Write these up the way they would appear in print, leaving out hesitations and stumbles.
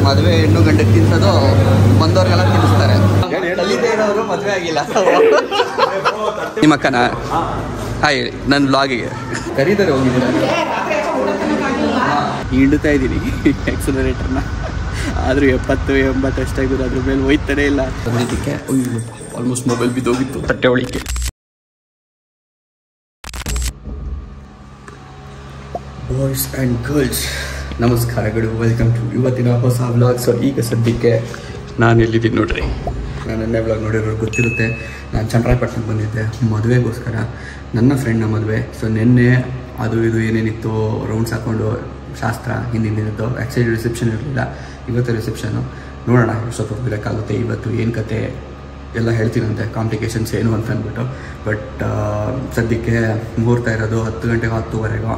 ಮದುವೆ ಹೆಣ್ಣು ಗಂಡಕ್ಕೆ ತಿನ್ಸೋದು ಬಂದವ್ರಿಗೆಲ್ಲ ತಿನ್ನಿಸ್ತಾರೆ. ಕಲಿದೇ ಇರೋರು ಮದುವೆ ಆಗಿಲ್ಲ. ನಿಮ್ಮ ಅಕ್ಕನ ಹಾಯ್ ನನ್ನ ಬ್ಲಾಗಿಗೆ ಕರೀತಾರೆ ಹೋಗಿದ್ದೀನಿ. ಹಿಂಡ್ತಾ ಇದ್ದೀನಿ ಎಕ್ಸಲರೇಟರ್ನ, ಆದರೂ 70-80 ಅಷ್ಟಾಗಿದ್ರು, ಅದ್ರ ಮೇಲೆ ಹೋಯ್ತಾನೆ ಇಲ್ಲ. ಬಂದಿದ್ದಕ್ಕೆ ಆಲ್ಮೋಸ್ಟ್ ಮೊಬೈಲ್ ಬಿದ್ದೋಗಿತ್ತು ತಟ್ಟೆ ಒಳಿಕೆ. ಬಾಯ್ಸ್ ಆ್ಯಂಡ್ ಗರ್ಲ್ಸ್ ನಮಸ್ಕಾರಗಳು, ವೆಲ್ಕಮ್ ಟು ಇವತ್ತಿನ ಹೊಸ ವ್ಲಾಗ್. ಸೊ ಈಗ ಸದ್ಯಕ್ಕೆ ನಾನು ಎಲ್ಲಿದ್ದೀನಿ ನೋಡ್ರಿ. ನಾನು ನೆನ್ನೆ ವ್ಲಾಗ್ ನೋಡಿರೋರು ಗೊತ್ತಿರುತ್ತೆ. ನಾನು ಚನ್ನರಾಯಪಟ್ಟಣಕ್ಕೆ ಬಂದಿದ್ದೆ ಮದುವೆಗೋಸ್ಕರ, ನನ್ನ ಫ್ರೆಂಡ್ನ ಮದುವೆ. ಸೊ ನಿನ್ನೆ ಅದು ಇದು ಏನೇನಿತ್ತು ರೌಂಡ್ಸ್ ಹಾಕ್ಕೊಂಡು ಶಾಸ್ತ್ರ ಹಿಂದಿದ್ದು. ಆ್ಯಕ್ಚುಲಿ ರಿಸೆಪ್ಷನ್ ಇರಲಿಲ್ಲ, ಇವತ್ತು ರಿಸೆಪ್ಷನ್ನು. ನೋಡೋಣ ಎಷ್ಟೊತ್ತು ಹೋಗ್ಬೇಕಾಗುತ್ತೆ, ಇವತ್ತು ಏನು ಕತೆ ಎಲ್ಲ ಹೇಳ್ತೀನಂತೆ, ಕಾಂಪ್ಲಿಕೇಶನ್ಸ್ ಏನು ಅಂತ ಅಂದ್ಬಿಟ್ಟು. ಬಟ್ ಸದ್ಯಕ್ಕೆ ಮುಹೂರ್ತ ಇರೋದು 10 ಗಂಟೆಗೋ 10:15ಗೋ.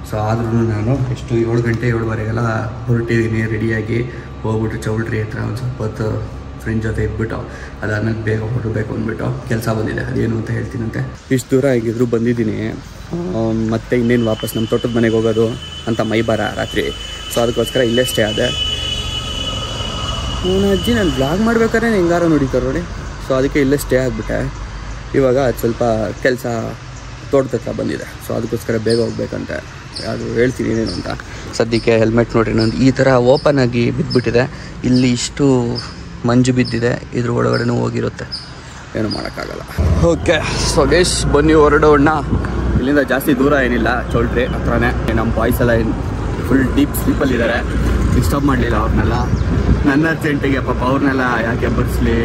ಸೊ ಆದ್ರೂ ನಾನು ಎಷ್ಟು 7 ಗಂಟೆ 7:15ಗೆಲ್ಲ ಹೊರಟಿದ್ದೀನಿ ರೆಡಿಯಾಗಿ. ಹೋಗ್ಬಿಟ್ಟು ಚೌಲ್ಟ್ರಿ ಹತ್ರ ಒಂದು ಸ್ವಲ್ಪ ಹೊತ್ತು ಫ್ರೆಂಡ್ ಜೊತೆ ಇದ್ಬಿಟ್ಟು ಅದಾದ್ಮೇಲೆ ಬೇಗ ಹೊರಡಬೇಕು ಅಂದ್ಬಿಟ್ಟು ಕೆಲಸ ಬಂದಿದೆ. ಅದೇನು ಅಂತ ಹೇಳ್ತೀನಂತೆ. ಇಷ್ಟು ದೂರ ಆಗಿದ್ರು ಬಂದಿದ್ದೀನಿ. ಮತ್ತೆ ಇನ್ನೇನು ವಾಪಸ್ ನಮ್ಮ ತೋಟದ ಮನೆಗೆ ಹೋಗೋದು ಅಂತ ಮೈಬಾರ ರಾತ್ರಿ. ಸೊ ಅದಕ್ಕೋಸ್ಕರ ಇಲ್ಲೇ ಸ್ಟೇ ಆದೆ. ಅಜ್ಜಿ ನಾನು ಬ್ಲಾಗ್ ಮಾಡ್ಬೇಕಾದ್ರೆ ಹೆಂಗಾರ ನೋಡಿತಾರೆ ನೋಡಿ. ಸೊ ಅದಕ್ಕೆ ಇಲ್ಲೇ ಸ್ಟೇ ಆಗಿಬಿಟ್ಟೆ. ಇವಾಗ ಅದು ಸ್ವಲ್ಪ ಕೆಲಸ ತೋಟದ ಹತ್ರ ಬಂದಿದೆ. ಸೊ ಅದಕ್ಕೋಸ್ಕರ ಬೇಗ ಹೋಗ್ಬೇಕಂತೆ. ಅದು ಹೇಳ್ತೀನಿ ಏನೇನು ಅಂತ. ಸದ್ಯಕ್ಕೆ ಹೆಲ್ಮೆಟ್ ನೋಡಿರಿ ನಂದು ಈ ಥರ ಓಪನ್ ಆಗಿ ಬಿದ್ದುಬಿಟ್ಟಿದೆ. ಇಲ್ಲಿ ಇಷ್ಟು ಮಂಜು ಬಿದ್ದಿದೆ, ಇದ್ರ ಒಳಗಡೆನೂ ಹೋಗಿರುತ್ತೆ, ಏನೂ ಮಾಡೋಕ್ಕಾಗಲ್ಲ. ಓಕೆ ಸೊ ಗೈಸ್ ಬನ್ನಿ ಹೊರಡೋಣ. ಇಲ್ಲಿಂದ ಜಾಸ್ತಿ ದೂರ ಏನಿಲ್ಲ, ಚೌಲ್ಟ್ರಿ ಹತ್ರನೇ. ನಮ್ಮ ಬಾಯ್ಸ್ ಎಲ್ಲ ಫುಲ್ ಡೀಪ್ ಸ್ಲೀಪಲ್ಲಿದ್ದಾರೆ, ಡಿಸ್ಟರ್ಬ್ ಮಾಡಲಿಲ್ಲ ಅವ್ರನ್ನೆಲ್ಲ. ನನ್ನ ಅರ್ಜೆಂಟಿಗೆ ಪಾಪ ಅವ್ರನ್ನೆಲ್ಲ ಯಾಕೆ ಬರ್ಸ್ಲಿ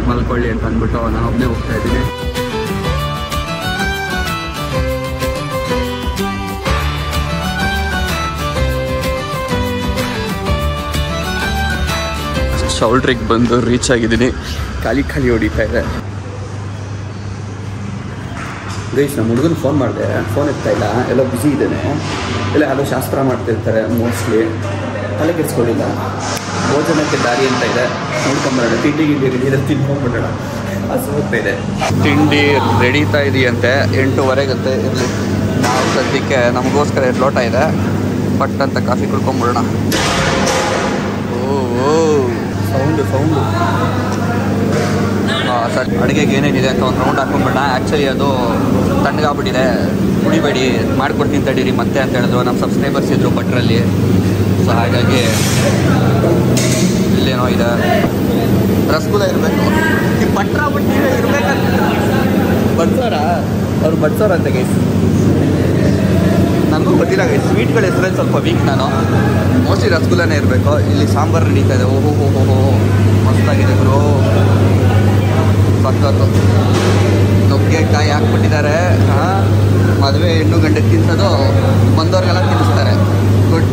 ಮಲ್ಕೊಳ್ಳಿ ಅಂತ ಅಂದ್ಬಿಟ್ಟು ನಾನು ಒಬ್ಬನೇ ಹೋಗ್ತಾ ಇದ್ದೀನಿ. ಚೌಲ್ಟ್ರಿಗೆ ಬಂದು ರೀಚ್ ಆಗಿದ್ದೀನಿ. ಖಾಲಿ ಹೊಡಿತಾ ಇದೆ. ಗೈಸ್ ನಮ್ಮ ಹುಡುಗನ ಫೋನ್ ಮಾಡಿದೆ, ಫೋನ್ ಎತ್ತಾ ಇಲ್ಲ, ಎಲ್ಲ ಬ್ಯುಸಿ ಇದ್ದೇನೆ. ಇಲ್ಲ ಯಾವುದೋ ಶಾಸ್ತ್ರ ಮಾಡ್ತಿರ್ತಾರೆ ಮೋಸ್ಟ್ಲಿ, ತಲೆ ಕೆಡಿಸ್ಕೊಳ್ಳಿಲ್ಲ. ಭೋಜನಕ್ಕೆ ದಾರಿ ಅಂತ ಇದೆ, ನೋಡ್ಕೊಂಬರೋಣ. ತಿಂಡಿ ರೆಡಿ ತಿನ್ಕೊಂಡ್ಬಿಡೋಣ, ಹಸು ಹೋಗ್ತಾ ಇದೆ. ತಿಂಡಿ ರೆಡಿತಾ ಇದೆಯಂತೆ, 8:15ಗಂತೆ. ಇರಲಿ, ನಾವು ಸದ್ಯಕ್ಕೆ ನಮಗೋಸ್ಕರ 2 ಲೋಟ ಇದೆ, ಪಟ್ ಅಂತ ಕಾಫಿ ಕುಡ್ಕೊಂಬಿಡೋಣ. ಸೌಂಡು ಸರ್ ಅಡುಗೆಗೆ ಏನೇನಿದೆ ಅಂತ ಒಂದು ರೌಂಡ್ ಹಾಕೊಂಡ್ಬಿಡೋಣ. ಆ್ಯಕ್ಚುಲಿ ಅದು ತಣ್ಣಗಾಗ್ಬಿಟ್ಟಿದೆ, ಕುಡಿಬೇಡಿ ಮಾಡ್ಕೊಡ್ತೀನಿ ತಡೀರಿ ಮತ್ತೆ ಅಂತ ಹೇಳಿದ್ರು ನಮ್ಮ ಸಬ್ಸ್ಕ್ರೈಬರ್ಸ್ ಇದ್ದರು ಭಟ್ರಲ್ಲಿ. ಸೊ ಹಾಗಾಗಿ ಇಲ್ಲೇನೋ ಇದೆ, ರಸಗುಲ್ಲ ಇರಬೇಕು. ಈ ಭಟ್ರ ಬಿಟ್ಟಿದೆ ಇರಬೇಕಂತ ಅವ್ರು ಬಡ್ಸೋರಂತೆ ಗೈಸ್. ನನಗೂ ಗೊತ್ತಿಲ್ಲ ಗೈಸ್, ಸ್ವೀಟ್ಗಳ ಹೆಸರಲ್ಲಿ ಸ್ವಲ್ಪ ವೀಕ್ ನಾನು. ಮೋಸ್ಟ್ಲಿ ರಸಗುಲ್ಲನೇ ಇರಬೇಕು. ಇಲ್ಲಿ ಸಾಂಬಾರು ನಡೀತಾ ಇದೆ. ಓಹೋ ಮಸ್ತಾಗಿದೆ ಬ್ರೋ, ಸಕ್ಕತ್ತು. ನುಗ್ಗೆಕಾಯಿ ಹಾಕ್ಬಿಟ್ಟಿದ್ದಾರೆ. ಮದುವೆ ಹೆಣ್ಣು ಗಂಡಕ್ಕೆ ತಿನ್ಸೋದು ಬಂದವ್ರಿಗೆಲ್ಲ ತಿನ್ನಿಸ್ತಾರೆ. ಗುಡ್.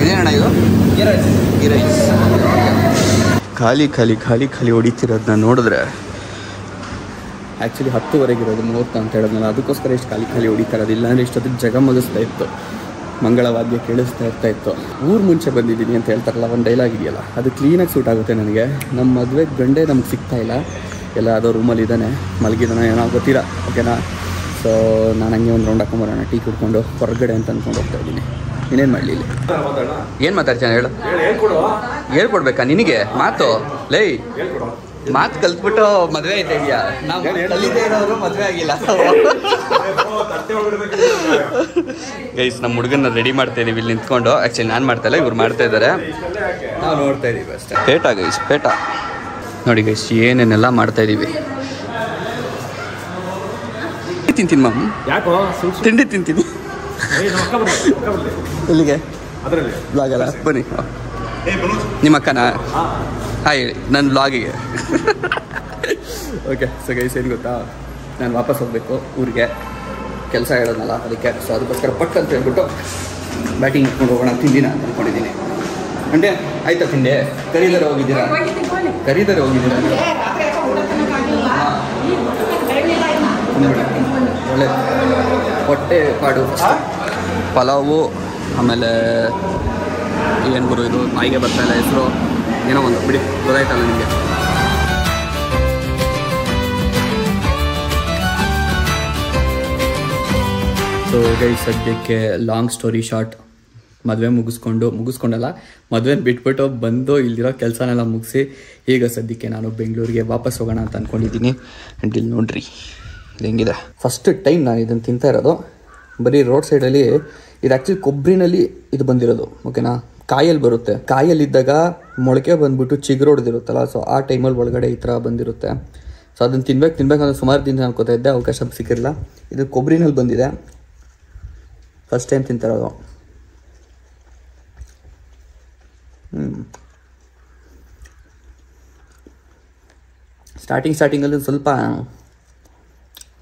ಇದೇನಣ್ಣ ಇದು? ಗೀ ರೈಸ್. ಖಾಲಿ ಹೊಡಿತಿರೋದನ್ನ ನೋಡಿದ್ರೆ ಆ್ಯಕ್ಚುಲಿ 10:15 ಮುಹೂರ್ತ ಅಂತ ಹೇಳಿದ್ನಲ್ಲ, ಅದಕ್ಕೋಸ್ಕರ ಎಷ್ಟು ಖಾಲಿ ಹೊಡಿತಾ ಇರೋದಿಲ್ಲ ಅಂದರೆ ಇಷ್ಟೊತ್ತಿಗೆ ಜಗಮಗಿಸ್ತಾ ಇತ್ತು, ಮಂಗಳವಾದ್ಯ ಕೇಳಿಸ್ತಾ ಇತ್ತು. ಊರು ಮುಂಚೆ ಬಂದಿದ್ದೀನಿ ಅಂತ ಹೇಳ್ತಾರಲ್ಲ, ಒಂದು ಡೈಲಾಗ್ ಇದೆಯಲ್ಲ, ಅದು ಕ್ಲೀನಾಗಿ ಸೂಟ್ ಆಗುತ್ತೆ ನನಗೆ. ನಮ್ಮ ಮದುವೆ ಗಂಡೇ ನಮ್ಗೆ ಸಿಗ್ತಾ ಇಲ್ಲ, ಎಲ್ಲ ಯಾವುದೋ ರೂಮಲ್ಲಿ ಇದ್ದಾನೆ, ಮಲಗಿದಾನೆ, ಏನೋ ಗೊತ್ತಿಲ್ಲ. ಓಕೆನಾ? ಸೊ ನಾನು ಹಂಗೆ ಒಂದು ರೌಂಡ್ ಹಾಕೊಂಬರೋಣ, ಟೀ ಕುಡ್ಕೊಂಡು ಹೊರಗಡೆ ಅಂತ ಅಂದ್ಕೊಂಡು ಹೋಗ್ತಾ ಇದ್ದೀನಿ. ಇನ್ನೇನು ಮಾಡಲಿ ಇಲ್ಲಿ? ಏನು ಮಾತಾಡ್ತಾನೆ ಹೇಳು? ಹೇಳ್ಕೊಡ್ಬೇಕಾ ನಿನಗೆ ಮಾತು? ಲೈ ಮಾತು ಕಲ್ತ್ಬಿಟ್ಟು ಮದುವೆ ಆಯ್ತಾ ಇದೆಯಾ? ನಾವು ಕಲಿದೇ ಇರೋರು ಮದುವೆ ಆಗಿಲ್ಲ. ಗೈಸ್ ನಮ್ಮ ಹುಡುಗನ ರೆಡಿ ಮಾಡ್ತಾ ಇದೀವಿ ಇಲ್ಲಿ ನಿಂತ್ಕೊಂಡು. ಆ್ಯಕ್ಚುಲಿ ನಾನು ಮಾಡ್ತಾ ಇಲ್ಲ, ಇವ್ರು ಮಾಡ್ತಾ ಇದ್ದಾರೆ, ನಾವು ನೋಡ್ತಾ ಇದೀವಿ ಅಷ್ಟೇ. ಪೇಟ ನೋಡಿ ಗೈಸ್, ಏನೇನೆಲ್ಲ ಮಾಡ್ತಾ ಇದೀವಿ. ತಿಂತೀನಿ ಮಾಮ್, ತಿಂಡಿ ತಿಂತೀನಿ. ಇಲ್ಲಿಗೆ ಬ್ಲಾಗಲ್ಲ ಬನ್ನಿ. ನಿಮ್ಮ ಅಕ್ಕನ ಹಾಯ್ ನನ್ನ ಬ್ಲಾಗಿಗೆ. ಓಕೆ ಸೊ ಗೈಸ್ ಏನು ಗೊತ್ತಾ, ನಾನು ವಾಪಸ್ ಹೋಗಬೇಕು ಊರಿಗೆ, ಕೆಲಸ ಹೇಳೋದಲ್ಲ ಅದಕ್ಕೆ. ಸೊ ಅದಕ್ಕೋಸ್ಕರ ಪಟ್ ಅಂತ ಹೇಳ್ಬಿಟ್ಟು ಬ್ಯಾಟಿಂಗ್ ಇಟ್ಕೊಂಡು ಹೋಗೋಣ. ತಿಂದಿನ ಅಂತ ಅಂದ್ಕೊಂಡಿದ್ದೀನಿ. ಅಂದರೆ ಆಯ್ತಾ ತಿಂಡೆ? ಕರೀದರೆ ಹೋಗಿದ್ದೀರಾ? ಒಳ್ಳೆ ಹೊಟ್ಟೆ ಪಾಡು. ಪಲಾವು, ಆಮೇಲೆ ಏನು ಗುರು ಇದು ನಾಯಿಗೆ ಬರ್ತಾಯಿಲ್ಲ ಹೆಸರು, ಏನೋ ಒಂದು ಬಿಡಿ, ಗೊತ್ತಾಯ್ತಲ್ಲ ನಿಮಗೆ. ಸೊ ಗೈಸ್ ಸದ್ಯಕ್ಕೆ ಲಾಂಗ್ ಸ್ಟೋರಿ ಶಾರ್ಟ್, ಮದುವೆ ಮುಗಿಸ್ಕೊಂಡಲ್ಲ ಮದುವೆನ ಬಿಟ್ಬಿಟ್ಟು ಬಂದು ಇಲ್ಲಿರೋ ಕೆಲಸನೆಲ್ಲ ಮುಗಿಸಿ ಈಗ ಸದ್ಯಕ್ಕೆ ನಾನು ಬೆಂಗಳೂರಿಗೆ ವಾಪಸ್ ಹೋಗೋಣ ಅಂತ ಅಂದ್ಕೊಂಡಿದ್ದೀನಿ. ಆ್ಯಂಡ್ ಇಲ್ಲಿ ನೋಡ್ರಿ ಇದು ಹೆಂಗಿದೆ. ಫಸ್ಟ್ ಟೈಮ್ ನಾನು ಇದನ್ನು ತಿಂತಾ ಇರೋದು. ಬರೀ ರೋಡ್ ಸೈಡಲ್ಲಿ ಇದು ಆ್ಯಕ್ಚುಲಿ ಕೊಬ್ಬರಿನಲ್ಲಿ ಇದು ಬಂದಿರೋದು, ಓಕೆನಾ. ಕಾಯಲ್ಲಿ ಬರುತ್ತೆ, ಕಾಯಲ್ಲಿದ್ದಾಗ ಮೊಳಕೆ ಬಂದ್ಬಿಟ್ಟು ಚಿಗುರೊಡ್ದಿರುತ್ತಲ್ಲ, ಸೊ ಆ ಟೈಮಲ್ಲಿ ಒಳಗಡೆ ಈ ಥರ ಬಂದಿರುತ್ತೆ. ಸೊ ಅದನ್ನು ತಿನ್ಬೇಕಂದ್ರೆ ಸುಮಾರು ದಿನ ಅನ್ಕೋತಾ ಇದ್ದೆ, ಅವಕಾಶ ಸಿಕ್ಕಿರಲಿಲ್ಲ. ಇದು ಕೊಬ್ಬರಿನಲ್ಲಿ ಬಂದಿದೆ, ಫಸ್ಟ್ ಟೈಮ್ ತಿಂತಿರೋದು. ಸ್ಟಾರ್ಟಿಂಗಲ್ಲಿ ಸ್ವಲ್ಪ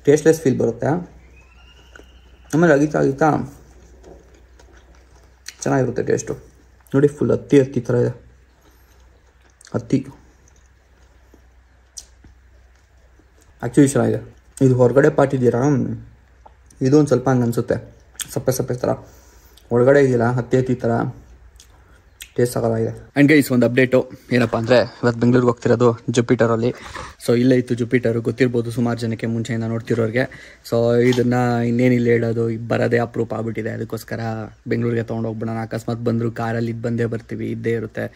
ಟೇಸ್ಟ್ಲೆಸ್ ಫೀಲ್ ಬರುತ್ತೆ, ಆಮೇಲೆ ಅಗಿತಾ ಚೆನ್ನಾಗಿರುತ್ತೆ ಟೇಸ್ಟು. ನೋಡಿ ಫುಲ್ ಹತ್ತಿ ಥರ ಇದೆ. ಹತ್ತಿ ಆ್ಯಕ್ಚುಲಿ ಚೆನ್ನಾಗಿದೆ. ಇದು ಹೊರಗಡೆ ಪಾಟಿದ್ದೀರಾ, ಇದು ಒಂದು ಸ್ವಲ್ಪ ಹಂಗೆ ಅನಿಸುತ್ತೆ, ಸಪ್ಪೆ ಥರ. ಒಳಗಡೆ ಇದೆಯಲ್ಲ ಹತ್ತಿ ಥರ ಟೇಸ್ಟ್ ಆಗೋದಾಗಿದೆ. ಆ್ಯಂಡ್ ಗೈಸ್ ಒಂದು ಅಪ್ಡೇಟು ಏನಪ್ಪ ಅಂದರೆ, ಇವತ್ತು ಬೆಂಗಳೂರಿಗೆ ಹೋಗ್ತಿರೋದು ಜುಪಿಟರಲ್ಲಿ. ಸೊ ಇಲ್ಲೇ ಇತ್ತು ಜುಪಿಟರು, ಗೊತ್ತಿರ್ಬೋದು ಸುಮಾರು ಜನಕ್ಕೆ ಮುಂಚೆಯಿಂದ ನೋಡ್ತಿರೋರಿಗೆ. ಸೊ ಇದನ್ನು ಇನ್ನೇನಿಲ್ಲ ಹೇಳೋದು, ಬರೋದೇ ಅಪ್ರೂಪ್ ಆಗ್ಬಿಟ್ಟಿದೆ. ಅದಕ್ಕೋಸ್ಕರ ಬೆಂಗಳೂರಿಗೆ ತೊಗೊಂಡೋಗ್ಬಿಡೋಣ. ಅಕಸ್ಮಾತ್ ಬಂದರೂ ಕಾರಲ್ಲಿ ಇದು ಬಂದೇ ಬರ್ತೀವಿ, ಇದ್ದೇ ಇರುತ್ತೆ.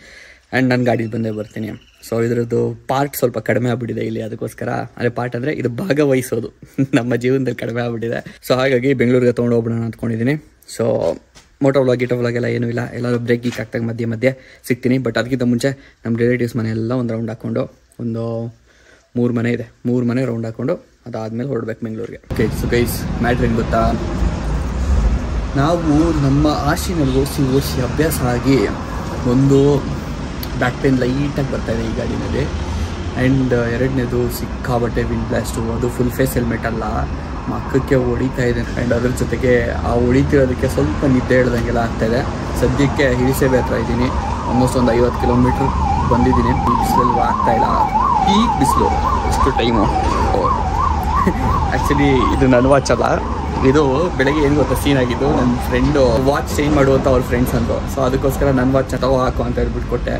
ಆ್ಯಂಡ್ ನಾನು ಗಾಡಿಗೆ ಬಂದೇ ಬರ್ತೀನಿ. ಸೊ ಇದರದ್ದು ಪಾರ್ಟ್ ಸ್ವಲ್ಪ ಕಡಿಮೆ ಆಗ್ಬಿಟ್ಟಿದೆ ಇಲ್ಲಿ, ಅದಕ್ಕೋಸ್ಕರ ಅದೇ ಪಾರ್ಟ್ ಅಂದರೆ ಇದು ಭಾಗವಹಿಸೋದು ನಮ್ಮ ಜೀವನದಲ್ಲಿ ಕಡಿಮೆ ಆಗ್ಬಿಟ್ಟಿದೆ. ಸೊ ಹಾಗಾಗಿ ಬೆಂಗಳೂರಿಗೆ ತೊಗೊಂಡೋಗ್ಬಿಡೋಣ ಅಂದ್ಕೊಂಡಿದ್ದೀನಿ. ಸೊ ಮೋಟೋ ವ್ಲಾಗ್ ಎಲ್ಲ ಏನೂ ಇಲ್ಲ, ಎಲ್ಲರೂ ಬ್ರೇಕ್ ಗೀಕ್ ಆಗ್ತಾಗ ಮಧ್ಯೆ ಸಿಗ್ತೀನಿ. ಬಟ್ ಅದಕ್ಕಿಂತ ಮುಂಚೆ ನಮ್ಮ ರಿಲೇಟಿವ್ಸ್ ಮನೆಯೆಲ್ಲ ಒಂದು ರೌಂಡ್ ಹಾಕ್ಕೊಂಡು, ಒಂದು 3 ಮನೆ ಇದೆ, 3 ಮನೆ ರೌಂಡ್ ಹಾಕ್ಕೊಂಡು ಅದಾದಮೇಲೆ ಹೊರಡ್ಬೇಕು ಬೆಂಗಳೂರಿಗೆ. ಸೊ ಗೈಸ್ ಮ್ಯಾಟ್ರ್ ಏನು ಗೊತ್ತಾ, ನಾವು ನಮ್ಮ ಆಶಿನಲ್ಲಿ ಓಡಿಸಿ ಅಭ್ಯಾಸ ಆಗಿ ಒಂದು ಬ್ಯಾಕ್ ಪೇನ್ ಲೈಟಾಗಿ ಬರ್ತಾಯಿದೆ ಈ ಗಾಡಿನಲ್ಲಿ. ಆ್ಯಂಡ್ ಎರಡನೇದು ಸಿಕ್ಕಾಬಟ್ಟೆ ವಿಂಡ್ ಬ್ಲಾಸ್ಟು, ಅದು ಫುಲ್ ಫೇಸ್ ಹೆಲ್ಮೆಟ್ ಅಲ್ಲ, ಮಕ್ಕಕ್ಕೆ ಹೊಡಿತಾ ಇದೆ. ಆ್ಯಂಡ್ ಅದ್ರ ಜೊತೆಗೆ ಆ ಹೊಡಿತಿರೋದಕ್ಕೆ ಸ್ವಲ್ಪ ನಿದ್ದೆ ಹೇಳ್ದಂಗೆಲ್ಲ ಆಗ್ತಾಯಿದೆ. ಸದ್ಯಕ್ಕೆ ಹಿರಿಸೇಬೆ ಹತ್ರ ಇದ್ದೀನಿ, ಆಲ್ಮೋಸ್ಟ್ ಒಂದು 50 ಕಿಲೋಮೀಟ್ರ್ ಬಂದಿದ್ದೀನಿ. ಈ ಬಿಸಿಲಲ್ಲಿ ಆಗ್ತಾಯಿಲ್ಲ, ಪೀಕ್ ಬಿಸಿಲು. ಇಷ್ಟು ಟೈಮು ಆ್ಯಕ್ಚುಲಿ ಇದು ನನ್ನ ವಾಚ್ ಅಲ್ಲ, ಇದು ಬೆಳಗ್ಗೆ ಏನು ಗೊತ್ತಾ ಸೀನ್ ಆಗಿದ್ದು, ನನ್ನ ಫ್ರೆಂಡು ವಾಚ್ ಚೇಂಜ್ ಮಾಡುವಂಥ ಅವ್ರ ಫ್ರೆಂಡ್ಸ್ ಅಂದರು. ಸೊ ಅದಕ್ಕೋಸ್ಕರ ನನ್ನ ವಾಚ್ ಹಾಕು ಅಂತ ಹೇಳ್ಬಿಟ್ಟು ಕೊಟ್ಟೆ.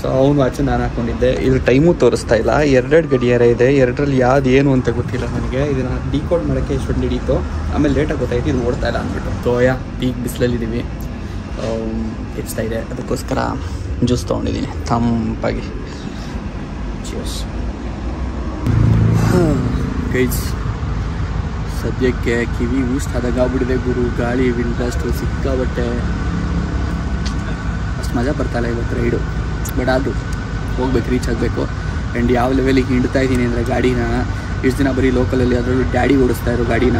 ಸೊ ಅವ್ನ ವಾಚು ನಾನು ಹಾಕ್ಕೊಂಡಿದ್ದೆ. ಇದು ಟೈಮು ತೋರಿಸ್ತಾ ಇಲ್ಲ, 2 ಗಡಿಯಾರ ಇದೆ, 2ರಲ್ಲಿ ಯಾವ್ದು ಏನು ಅಂತ ಗೊತ್ತಿಲ್ಲ ನನಗೆ. ಇದನ್ನು ಡಿಕೋಡ್ ಮಾಡೋಕ್ಕೆ ಇಷ್ಟೊಂದು ಹಿಡೀತು, ಆಮೇಲೆ ಲೇಟಾಗಿ ಗೊತ್ತಾಯ್ತು ಇದು ಓಡ್ತಾ ಇಲ್ಲ ಅಂದ್ಬಿಟ್ಟು. ತೋಯ ಪೀಕ್ ಬಿಸಿಲಲ್ಲಿದ್ದೀವಿ, ಹೆಚ್ಚ್ತಾ ಇದೆ, ಅದಕ್ಕೋಸ್ಕರ ಜ್ಯೂಸ್ ತೊಗೊಂಡಿದ್ದೀನಿ ತಂಪಾಗಿ. Cheers guys. ಸದ್ಯಕ್ಕೆ ಕಿವಿ ಊಷ್ಟಾದಾಗ ಆಗ್ಬಿಟ್ಟಿದೆ ಗುರು, ಗಾಳಿ ವಿಂಡ್ ಬ್ಲಾಸ್ಟು ಸಿಕ್ಕಾಬಟ್ಟೆ. ಅಷ್ಟು ಮಜಾ ಬರ್ತಾಯಿಲ್ಲ ಇವತ್ತು ರೈಡು, ಬಟ್ ಆದರೂ ಹೋಗ್ಬೇಕು, ರೀಚ್ ಆಗಬೇಕು. ಆ್ಯಂಡ್ ಯಾವ ಲೆವೆಲಿಗೆ ಹಿಂಡ್ತಾ ಇದ್ದೀನಿ ಅಂದರೆ ಗಾಡಿನ ಇಷ್ಟು ದಿನ ಬರೀ ಲೋಕಲಲ್ಲಿ ಅದರಲ್ಲೂ ಡ್ಯಾಡಿ ಓಡಿಸ್ತಾ ಇರೋ ಗಾಡಿನ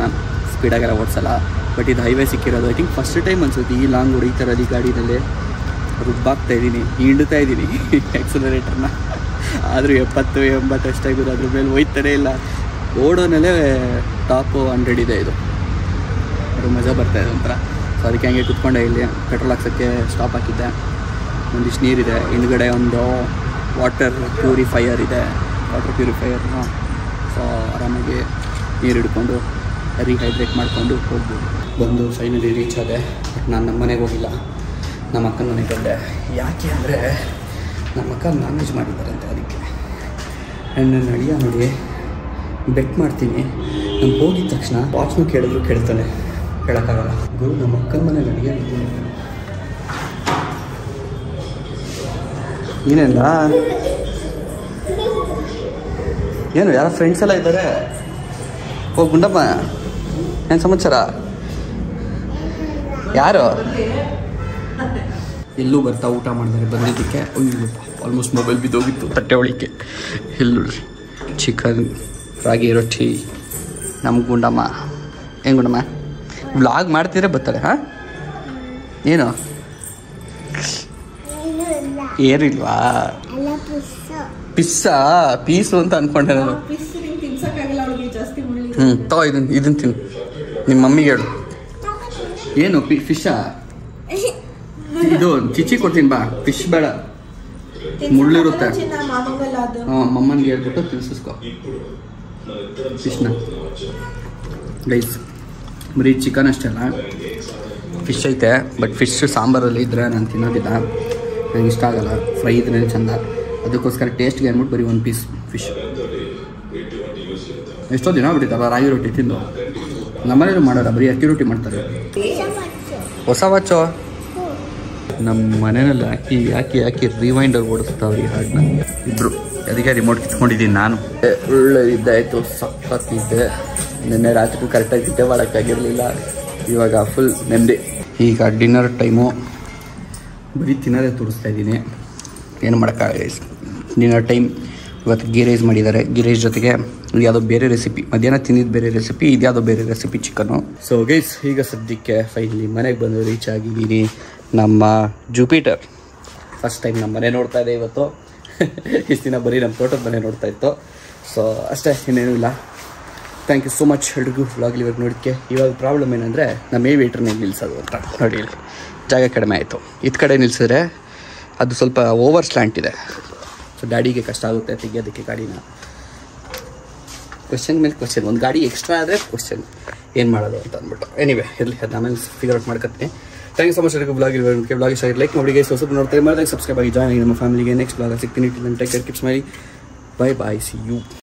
ಸ್ಪೀಡಾಗೆಲ್ಲ ಓಡಿಸಲ್ಲ. ಬಟ್ ಇದು ಹೈವೇ ಸಿಕ್ಕಿರೋದು ಐ ಥಿಂಕ್ ಫಸ್ಟ್ ಟೈಮ್ ಅನ್ಸುತ್ತೆ ಈ ಲಾಂಗ್ ಹೊಡಿತಾರಲ್ಲಿ ಗಾಡಿನಲ್ಲಿ ರುಬ್ಬಾಗ್ತಾ ಇದ್ದೀನಿ, ಹಿಂಡ್ತಾ ಇದ್ದೀನಿ ಆಕ್ಸಲರೇಟರ್ನ. ಆದರೂ 70-80 ಅಷ್ಟಾಗಿದ್ದು, ಅದ್ರ ಮೇಲೆ ಹೋಯ್ತಾನೇ ಇಲ್ಲ. ಓಡೋನಲ್ಲೇ ಟಾಪು 100 ಇದೆ ಇದು, ಅದು ಮಜಾ ಬರ್ತಾಯಿದೆ ಒಂಥರ. ಸೊ ಅದಕ್ಕೆ ಹಂಗೆ ಕುತ್ಕೊಂಡೆ, ಇಲ್ಲಿ ಪೆಟ್ರೋಲ್ ಹಾಕ್ಸೋಕ್ಕೆ ಸ್ಟಾಪ್ ಹಾಕಿದ್ದೆ. ಒಂದಿಷ್ಟು ನೀರಿದೆ ಹಿಂದ್ಗಡೆ, ಒಂದು ವಾಟರ್ ಪ್ಯೂರಿಫೈಯರ್ ಇದೆ, ಸೊ ಆರಾಮಾಗಿ ನೀರು ಹಿಡ್ಕೊಂಡು ರೀಹೈಡ್ರೇಟ್ ಮಾಡಿಕೊಂಡು ಹೋಗ್ಬೋದು. ಬಂದು ಫೈನಲಿ ರೀಚ್ ಆದೆ. ಬಟ್ ನಾನು ನಮ್ಮ ಮನೆಗೆ ಹೋಗಿಲ್ಲ, ನಮ್ಮ ಅಕ್ಕನ ಮನೆಗೆ ಬಂದೆ. ಯಾಕೆ ಅಂದರೆ ನಮ್ಮ ಅಕ್ಕ ನಾನ್ ವೆಜ್ ಮಾಡಿದ್ದಾರಂತೆ, ಅದಕ್ಕೆ. ಆ್ಯಂಡ್ ನಾನು ಅಡಿಗೆ ನೋಡಿ ಬೆಟ್ ಮಾಡ್ತೀನಿ, ನಾನು ಹೋಗಿದ ತಕ್ಷಣ ವಾಚ್ನು ಕೇಳಿದ್ರು ಕೇಳ್ತಾನೆ, ಕೇಳೋಕ್ಕಾಗಲ್ಲ ಗುರು. ನಮ್ಮ ಅಕ್ಕನ ಮನೇಲಿ ಅಡುಗೆ ಮಾಡ್ತೀನಿ. ಏನಿಲ್ಲ, ಏನು ಯಾರೋ ಫ್ರೆಂಡ್ಸ್ ಎಲ್ಲ ಇದ್ದಾರೆ. ಓ ಗುಂಡಮ್ಮ, ಏನು ಸಮಾಚಾರ? ಯಾರು ಎಲ್ಲೂ ಬರ್ತಾ ಊಟ ಮಾಡಿದ್ದಾರೆ ಬಂದಿದ್ದಕ್ಕೆ. ಆಲ್ಮೋಸ್ಟ್ ಮೊಬೈಲ್ ಬಿದ್ದೋಗಿತ್ತು ತಟ್ಟೆ ಒಳಿಕೆ. ಇಲ್ಲಿ ನೋಡ್ರಿ, ಚಿಕನ್, ರಾಗಿ ರೊಟ್ಟಿ. ನಮ್ಮ ಗುಂಡಮ್ಮ, ಏನು ಗುಂಡಮ್ಮ ವ್ಲಾಗ್ ಮಾಡ್ತಿದ್ರೆ ಬರ್ತಾರೆ. ಹಾಂ ಏನು ಏನಿಲ್ವಾ? ಪಿಸ್ಸಾ ಪೀಸು ಅಂತ ಅಂದ್ಕೊಂಡೆ ನಾನು. ತಗೋ ಇದನ್ನು ತಿನ್ನು, ನಿಮ್ಮ ಮಮ್ಮಿಗೆ ಹೇಳು. ಏನು ಫಿಶ್ಶಾ? ಇದು ಚಿಚ್ಚಿ ಕೊಡ್ತೀನಿ ಬಾ, ಫಿಶ್ ಬೇಡ, ಮುಳ್ಳಿರುತ್ತೆ. ಹಾಂ ಮಮ್ಮನಿಗೆ ಹೇಳ್ಬಿಟ್ಟು ತಿನ್ಸಿಸ್ಕೊ ಫಿಶ್ನ. ಗೈಸ್ ಬರೀ ಚಿಕನ್ ಅಷ್ಟೇ ಅಲ್ಲ, ಫಿಶ್ ಐತೆ. ಬಟ್ ಫಿಶ್ ಸಾಂಬಾರಲ್ಲಿ ಇದ್ದರೆ ನಾನು ತಿನ್ನೋದಿಲ್ಲ, ನನಗೆ ಇಷ್ಟ ಆಗಲ್ಲ. ಫ್ರೈ ಇದ್ರೆ ಚೆಂದ, ಅದಕ್ಕೋಸ್ಕರ ಟೇಸ್ಟ್ಗೆ ಅಂದ್ಬಿಟ್ಟು ಬರೀ 1 ಪೀಸ್ ಫಿಶ್. ಎಷ್ಟೋ ದಿನ ಬಿಟ್ಟಿತ್ತಲ್ಲ ರಾಗಿ ರೊಟ್ಟಿ ತಿಂದು. ನಮ್ಮನೇಲಿ ಮಾಡೋಲ್ಲ, ಬರೀ ಅಕ್ಕಿ ರೊಟ್ಟಿ ಮಾಡ್ತಾರೆ. ಹೊಸ ವಾಚು ನಮ್ಮ ಮನೆಯಲ್ಲಿ ಯಾಕೆ ರಿವೈಂಡರ್ ಓಡಿಸ್ತಾವ್ರಿ ಈ ಹಾಡನ್ನ ಇಬ್ಬರು. ಅದಕ್ಕೆ ರಿಮೋಟ್ ಕಿತ್ಕೊಂಡಿದ್ದೀನಿ ನಾನು. ಒಳ್ಳೆ ಇದ್ದಾಯಿತು, ಸಕ್ಕತ್ತಿದ್ದೆ. ನಿನ್ನೆ ರಾತ್ರಿ ಕರೆಕ್ಟಾಗಿ ನಿದ್ದೆ ಮಾಡೋಕ್ಕಾಗಿರಲಿಲ್ಲ. ಇವಾಗ ಫುಲ್ ನೆಮ್ಮದಿ. ಈಗ ಡಿನ್ನರ್ ಟೈಮು, ಬರೀ ತಿನ್ನೋದೇ ತೋರಿಸ್ತಾ ಇದ್ದೀನಿ, ಏನು ಮಾಡೋಕ್ಕಾಗಲ್ಲ. ಡಿನ್ನರ್ ಟೈಮ್ ಇವತ್ತು ಗೀ ರೈಸ್ ಮಾಡಿದ್ದಾರೆ. ಗೀ ರೈಸ್ ಜೊತೆಗೆ ಯಾವುದೋ ಬೇರೆ ರೆಸಿಪಿ, ಮಧ್ಯಾಹ್ನ ತಿಂದಿದ್ದು ಬೇರೆ ರೆಸಿಪಿ, ಇದ್ಯಾವುದೋ ಬೇರೆ ರೆಸಿಪಿ ಚಿಕನ್ನು. ಸೊ ಗೈಸ್, ಈಗ ಸದ್ಯಕ್ಕೆ ಫೈನಲಿ ಮನೆಗೆ ಬಂದು ರೀಚ್ ಆಗಿದ್ದೀನಿ. ನಮ್ಮ ಜುಪಿಟರ್ ಫಸ್ಟ್ ಟೈಮ್ ನಮ್ಮ ಮನೆ ನೋಡ್ತಾ ಇದೆ ಇವತ್ತು. ಇಷ್ಟು ದಿನ ಬರೀ ನಮ್ಮ ತೋಟದ ಮನೆ ನೋಡ್ತಾ ಇತ್ತು. ಸೊ ಅಷ್ಟೇ, ಇನ್ನೇನೂ ಇಲ್ಲ. ಥ್ಯಾಂಕ್ ಯು ಸೋ ಮಚ್ ಎಲ್ರಿಗೂ ವ್ಲಾಗ್ ಇವಾಗ ನೋಡೋಕ್ಕೆ. ಇವಾಗ ಪ್ರಾಬ್ಲಮ್ ಏನಂದರೆ ನಮ್ಮ ಏವಿಯೇಟ್ರನ್ನ ನಿಲ್ಲಿಸೋದು ಅಂತ ನೋಡಿ, ಇಲ್ಲಿ ಜಾಗ ಕಡಿಮೆ ಆಯಿತು. ಇದು ಕಡೆ ನಿಲ್ಲಿಸಿದ್ರೆ ಅದು ಸ್ವಲ್ಪ ಓವರ್ ಸ್ಲ್ಯಾಂಟ್ ಇದೆ. ಸೊ ಡ್ಯಾಡಿಗೆ ಕಷ್ಟ ಆಗುತ್ತೆ ತೆಗಿಯೋದಕ್ಕೆ ಗಾಡಿನ. ಕ್ವಶನ್ ಮೇಲೆ ಕ್ವಶನ್, ಒಂದು ಗಾಡಿ ಎಕ್ಸ್ಟ್ರಾ ಆದರೆ ಕ್ವಶನ್ ಏನು ಮಾಡೋದು ಅಂತ ಅಂದ್ಬಿಟ್ಟು. ಎನಿವೆ ಇರಲಿ, ಅದು ಆಮೇಲೆ ಫಿಗರ್ ಔಟ್ ಮಾಡ್ಕೊತೀನಿ. ಥ್ಯಾಂಕ್ ಯು ಸೊ ಮಚ್ ಎಲ್ರಿಗೂ ವ್ಲಾಗ್ ಇರೋದಕ್ಕೆ. ವ್ಲಾಗ್ ಇಷ್ಟ ಲೈಕ್ ಮಾಡಿ ಗೈಸ್, ಹೊಸದು ನೋಡ್ತಾರೆ ಮಾಡಿದಾಗ ಸಬ್ಸ್ಕ್ರೈಬ್ ಆಗಿ ಜಾಯ್ನ್ ಆಗಿ ನಮ್ಮ ಫ್ಯಾಮಿಲಿಗೆ. ನೆಕ್ಸ್ಟ್ ವ್ಲಾಗ್ ಸಿಗ್ತೀನಿ. Take care, keep smiling. Bye bye, see you.